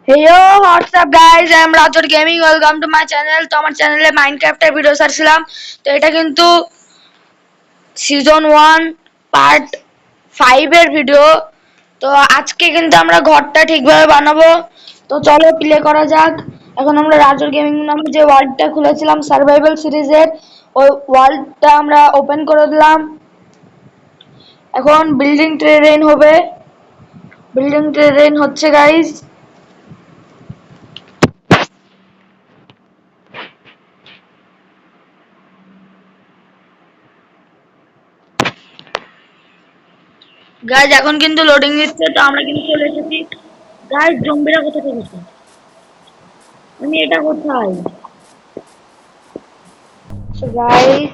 Hello, what's up guys? I am Rajor Gaming. Welcome to my channel. তো আমার চ্যানেলে মাইনক্রাফটের video ছাড়ছিলাম। তো এটা কিন্তু সিজন 1 পার্ট 5 এর ভিডিও। তো আজকে কিন্তু আমরা ঘরটা ঠিকভাবে বানাবো। তো চলো প্লে করা যাক। এখন আমরা রাজর গেমিং নামে যে ওয়ার্ল্ডটা খুলেছিলাম সার্ভাইভাল সিরিজের, ওই ওয়ার্ল্ডটা আমরা ওপেন করে দিলাম। এখন বিল্ডিং ট্রেন হবে। বিল্ডিং ট্রেন হচ্ছে গাইস। গাইজ এখন কিন্তু লোডিং নিচ্ছে। তো আমরা কিন্তু চলে এসেছি। গাইজ জম্বিরা কোথা থেকে এসেছে? মানে এটা কোথায়? গাইজ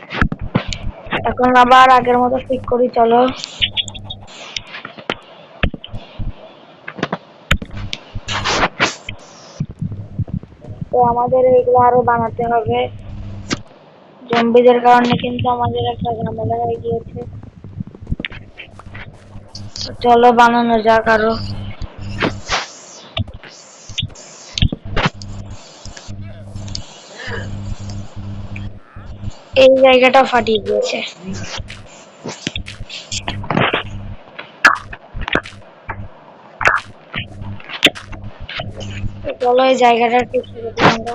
এখন আবার আগের মতো ঠিক করি, চলো। তো আমাদের এগুলো আরো বানাতে হবে। জম্বিদের কারণে কিন্তু আমাদের একটা ঝামেলা হয়ে গিয়েছে। তো চলো বানানো যাক আরো। এই জায়গাটা ফাটিয়ে দিয়েছে। তো চলো এই জায়গাটা ঠিক করে দিই আমরা।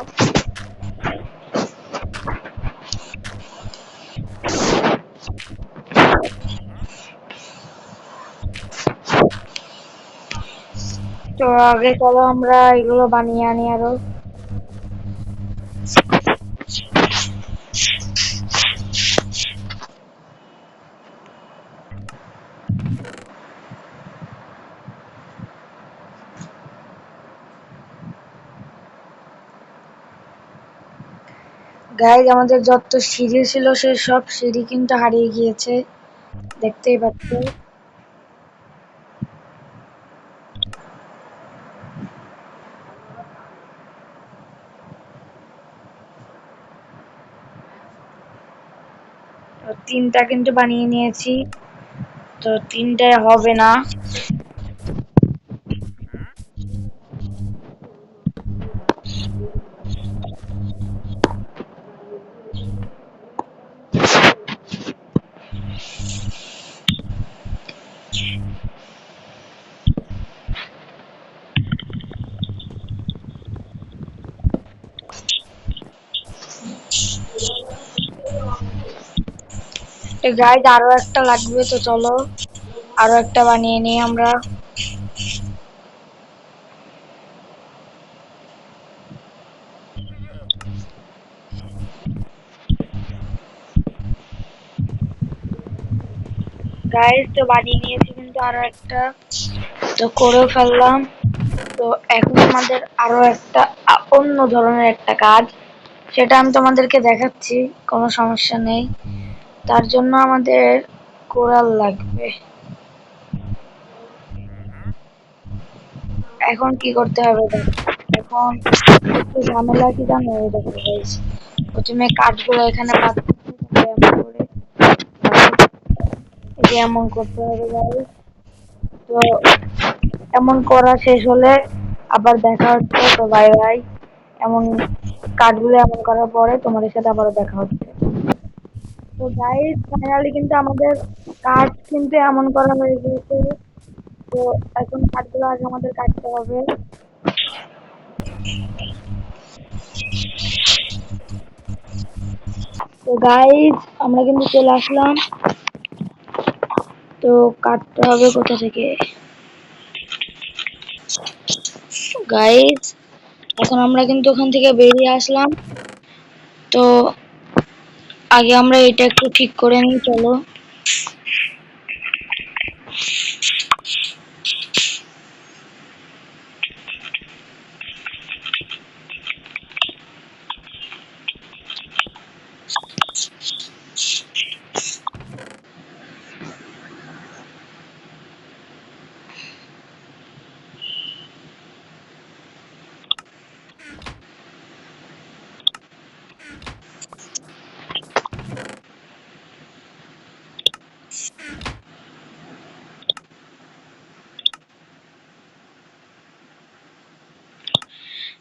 তো আগে চলো আমরা এগুলো বানিয়ে আনি আরো। গাইজ আমাদের যত সিঁড়ি ছিল সে সব সিঁড়ি কিন্তু হারিয়ে গিয়েছে, দেখতেই পাচ্ছ। তো 3টা কিন্তু বানিয়ে নিয়েছি। তো 3টায় হবে না। গাইজ আরো একটা লাগবে, তো চলো আরো একটা বানিয়ে নিই আমরা। গাইজ তো বানিয়ে নিয়েছি কিন্তু আরো একটা, তো করেও ফেললাম। তো এখন আমাদের আরো একটা অন্য ধরনের একটা কাজ, সেটা আমি তোমাদেরকে দেখাচ্ছি, কোনো সমস্যা নেই। তার জন্য আমাদের কোরাল লাগবে। এখন কি করতে হবে দেখো। এখন একটু ঝামেলা কি জানো, এই দেখো গাইজ, প্রথমে কাঠগুলো এখানে পাততে হবে এমন করে, এই যে এমন করতে হবে গাইজ। তো এমন করা শেষ হলে আবার দেখা হচ্ছে। তো বাই বাই। এমন কাঠগুলো এমন করার পরে তোমাদের সাথে আবারও দেখা হচ্ছে। তো গাইজ ফাইনালি কিন্তু আমাদের কাঠ কিন্তু এমন করা হয়ে গিয়েছে। তো এখন কাঠগুলো আগে আমাদের কাটতে হবে। তো গাইজ আমরা কিন্তু চলে আসলাম। তো কাটতে হবে কোথা থেকে গাইজ। এখন আমরা কিন্তু ওখান থেকে বেরিয়ে আসলাম। তো আগে আমরা এটা একটু ঠিক করে নিই, চলো।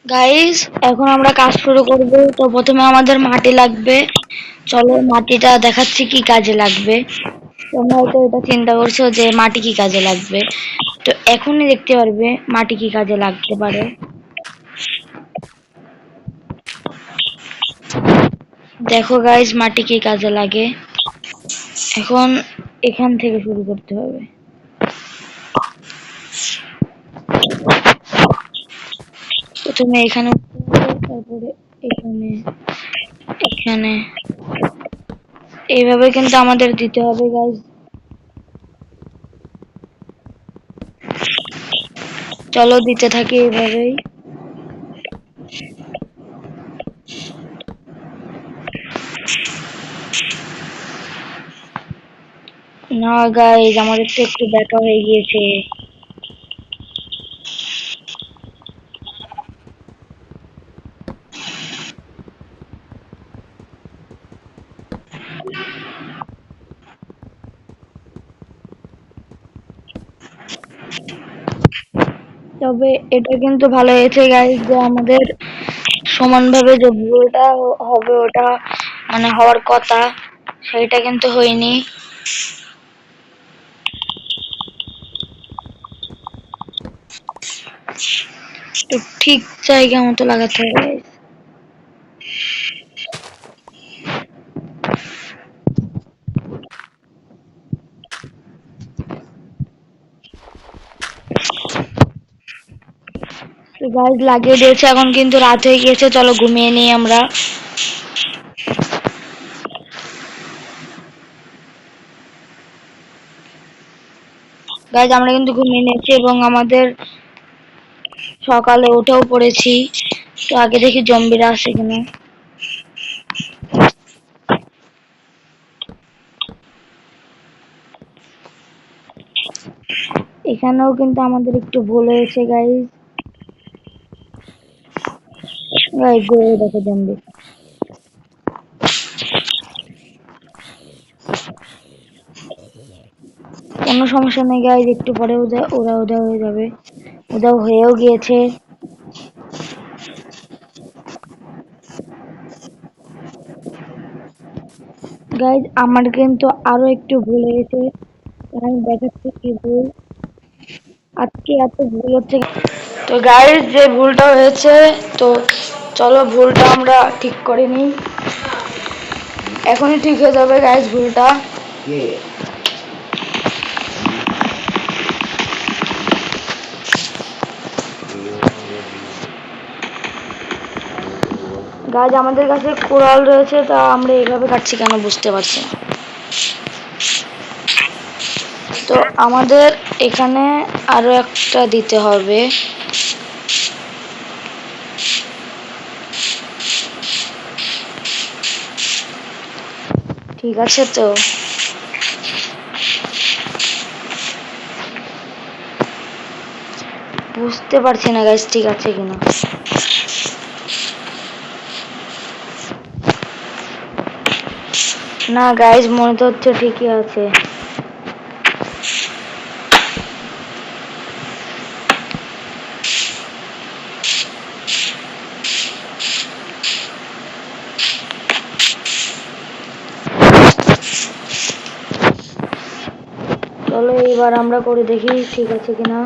গাইস, এখন আমরা কাজ শুরু করব। তো প্রথমে আমাদের মাটি লাগবে। চলো মাটিটা দেখাচ্ছি কি কাজে লাগবে। তোমরা হয়তো এটা চিন্তা করছো যে মাটি কি কাজে লাগবে, তো এখনই দেখতে পারবে মাটি কি কাজে লাগতে পারে। দেখো গাইস, মাটি কি কাজে লাগে। এখন এখান থেকে শুরু করতে হবে। প্রথমে এখানে উঠতে হবে, তারপরে এখানে, এখানে, এইভাবে কিন্তু আমাদের দিতে হবে গাইস। চলো দিতে থাকি এইভাবেই। না গাইস, আমাদের তো একটু ব্যাকা হয়ে গিয়েছে। তবে এটা কিন্তু ভালো হয়েছে গাইস যে আমাদের সমানভাবে যে ভুলটা হবে ওটা মানে হওয়ার কথা, সেটা কিন্তু হয়নি। তো ঠিক জায়গা মতো লাগাতে হবে। তো গাইস লাগিয়ে দিয়েছে, এখন কিন্তু রাত হয়ে গিয়েছে, চলো ঘুমিয়ে নিই আমরা। গাইস আমরা কিন্তু ঘুমিয়ে নিয়েছি এবং আমাদের সকালে উঠেও পড়েছি। তো আগে দেখি জম্বিরা আসে কিনা। এখানেও কিন্তু আমাদের একটু ভুল হয়েছে গাইস। গাইস দেখো জম্বি। কোনো সমস্যা নেই গাইস, একটু পরে ওরা উধাও হয়ে যাবে। উধাও হয়েও গিয়েছে। গাইস আমার কিন্তু আরো একটু ভুল হয়েছে, আমি দেখাচ্ছি কি ভুল। আজকে এত ভুল হচ্ছে। তো গাইস যে ভুলটা হয়েছে, তো চলো ভুলটা আমরা ঠিক করে নিই। এখনই ঠিক হয়ে যাবে গাইস ভুলটা। গাইস আমাদের কাছে কোরাল রয়েছে, তা আমরা এইভাবে কাটছি কেন বুঝতে পারছি না। তো আমাদের এখানে আরো একটা দিতে হবে। ঠিক আছে তো। বুঝতে পারছি না গাইস ঠিক আছে কিনা। না গাইস মনে তো হচ্ছে ঠিকই আছে। চলো এবার আমরা করে দেখি ঠিক আছে কিনা।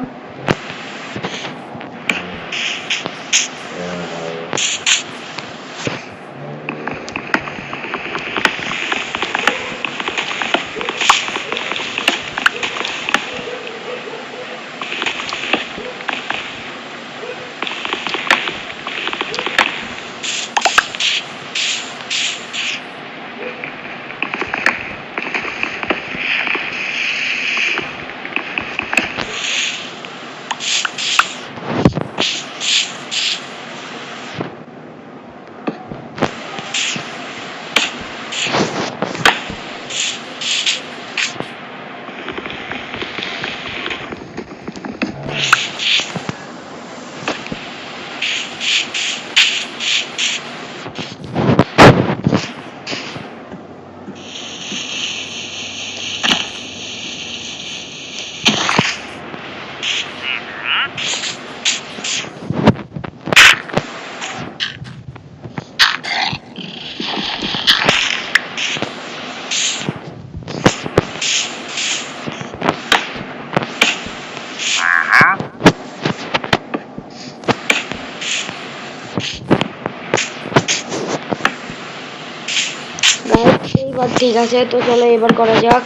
এবার ঠিক আছে, তো চলো এবার করা যাক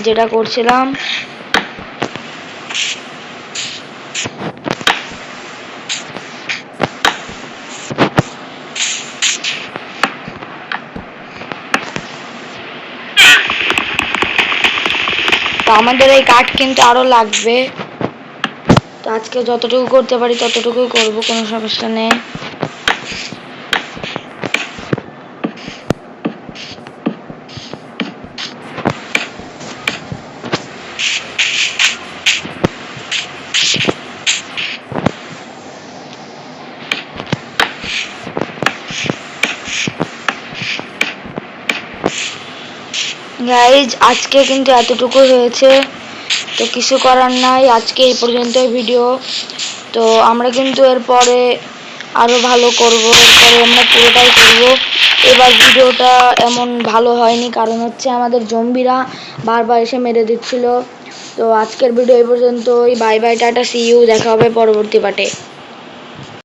যেটা করছিলাম। তো আমাদের এই কাঠ কিন্তু আরো লাগবে, তো আজকে যতটুকু করতে পারি ততটুকুই করব, কোনো সমস্যা নেই। গাইজ আজকে কিন্তু এতটুকু হয়েছে, তো কিছু করার নাই, আজকে এই পর্যন্ত ভিডিও। তো আমরা কিন্তু এরপরে আরো ভালো করব, এরপরে আমরা পুরোটাই করব। এবার ভিডিওটা এমন ভালো হয়নি, কারণ হচ্ছে আমাদের জম্বিরা বারবার এসে মেরে দিচ্ছিল। তো আজকের ভিডিও এই পর্যন্তই, bye bye, tata, see you, দেখা হবে পরবর্তী পার্টে।